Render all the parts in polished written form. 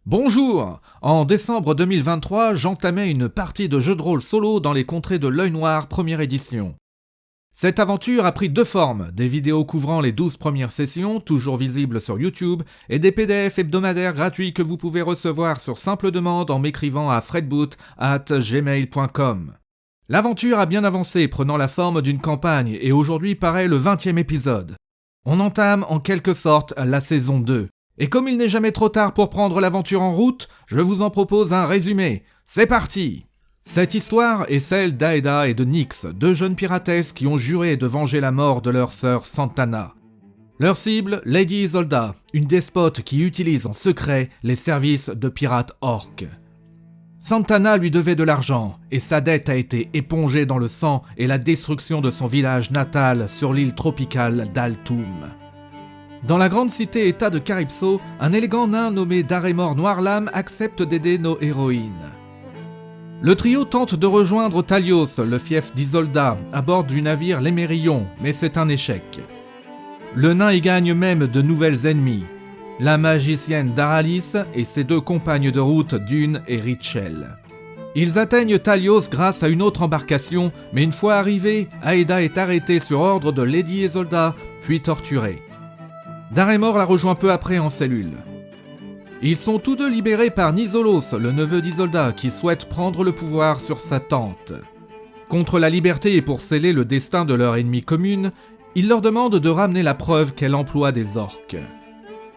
Bonjour! En décembre 2023, j'entamais une partie de jeu de rôle solo dans les contrées de l'Œil Noir première édition. Cette aventure a pris deux formes, des vidéos couvrant les 12 premières sessions, toujours visibles sur YouTube, et des PDF hebdomadaires gratuits que vous pouvez recevoir sur simple demande en m'écrivant à fredboot@gmail.com. L'aventure a bien avancé, prenant la forme d'une campagne, et aujourd'hui paraît le 20e épisode. On entame en quelque sorte la saison 2. Et comme il n'est jamais trop tard pour prendre l'aventure en route, je vous en propose un résumé. C'est parti! Cette histoire est celle d'Aeda et de Nyx, deux jeunes piratesses qui ont juré de venger la mort de leur sœur Santana. Leur cible, Lady Isolda, une despote qui utilise en secret les services de pirates orques. Santana lui devait de l'argent, et sa dette a été épongée dans le sang et la destruction de son village natal sur l'île tropicale d'Altoum. Dans la grande cité-état de Calypso, un élégant nain nommé Daremor Noirlame accepte d'aider nos héroïnes. Le trio tente de rejoindre Talios, le fief d'Isolda, à bord du navire l'Émérillon, mais c'est un échec. Le nain y gagne même de nouvelles ennemies, la magicienne Daralis et ses deux compagnes de route Dune et Richel. Ils atteignent Talios grâce à une autre embarcation, mais une fois arrivés, Aeda est arrêtée sur ordre de Lady Isolda, puis torturée. Daremor la rejoint peu après en cellule. Ils sont tous deux libérés par Nizolos, le neveu d'Isolda, qui souhaite prendre le pouvoir sur sa tante. Contre la liberté et pour sceller le destin de leur ennemie commune, il leur demande de ramener la preuve qu'elle emploie des orques.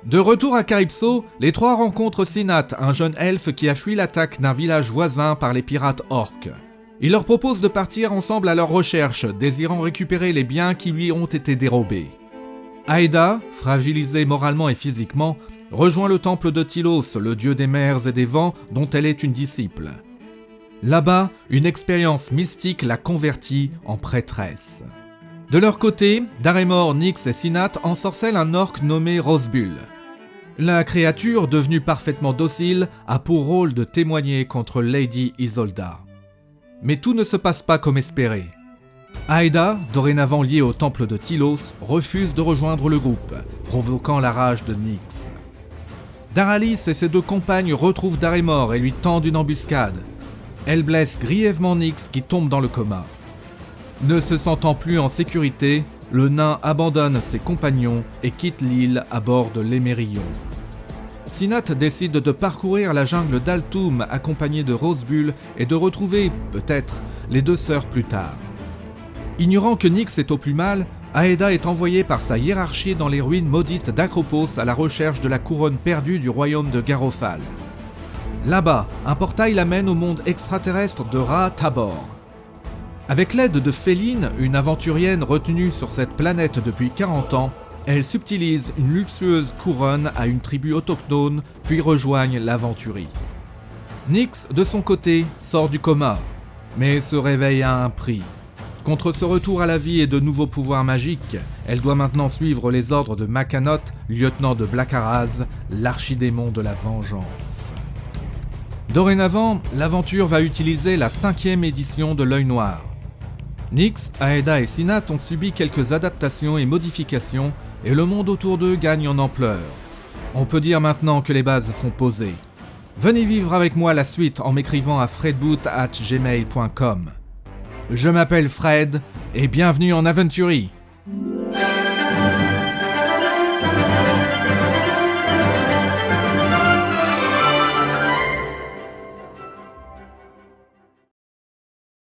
De retour à Calypso, les trois rencontrent Sinat, un jeune elfe qui a fui l'attaque d'un village voisin par les pirates orques. Il leur propose de partir ensemble à leur recherche, désirant récupérer les biens qui lui ont été dérobés. Aeda, fragilisée moralement et physiquement, rejoint le temple de Tylos, le dieu des mers et des vents dont elle est une disciple. Là-bas, une expérience mystique la convertit en prêtresse. De leur côté, Daremor, Nyx et Sinat ensorcellent un orque nommé Rosbull. La créature, devenue parfaitement docile, a pour rôle de témoigner contre Lady Isolda. Mais tout ne se passe pas comme espéré. Aeda, dorénavant liée au temple de Tylos, refuse de rejoindre le groupe, provoquant la rage de Nyx. Daralis et ses deux compagnes retrouvent Daremor et lui tendent une embuscade. Elle blesse grièvement Nyx qui tombe dans le coma. Ne se sentant plus en sécurité, le nain abandonne ses compagnons et quitte l'île à bord de l'Émérillon. Sinat décide de parcourir la jungle d'Altoum accompagné de Rosbull et de retrouver, peut-être, les deux sœurs plus tard. Ignorant que Nyx est au plus mal, Aeda est envoyée par sa hiérarchie dans les ruines maudites d'Acropos à la recherche de la couronne perdue du royaume de Garofal. Là-bas, un portail l'amène au monde extraterrestre de Ra-Tabor. Avec l'aide de Féline, une aventurienne retenue sur cette planète depuis 40 ans, elle subtilise une luxueuse couronne à une tribu autochtone, puis rejoignent l'aventurie. Nyx, de son côté, sort du coma, mais se réveille à un prix. Contre ce retour à la vie et de nouveaux pouvoirs magiques, elle doit maintenant suivre les ordres de Makanot, lieutenant de Blackaraz, l'archidémon de la vengeance. Dorénavant, l'aventure va utiliser la 5e édition de l'Œil Noir. Nyx, Aeda et Sinat ont subi quelques adaptations et modifications, et le monde autour d'eux gagne en ampleur. On peut dire maintenant que les bases sont posées. Venez vivre avec moi la suite en m'écrivant à fredboot@gmail.com. Je m'appelle Fred, et bienvenue en Aventurie.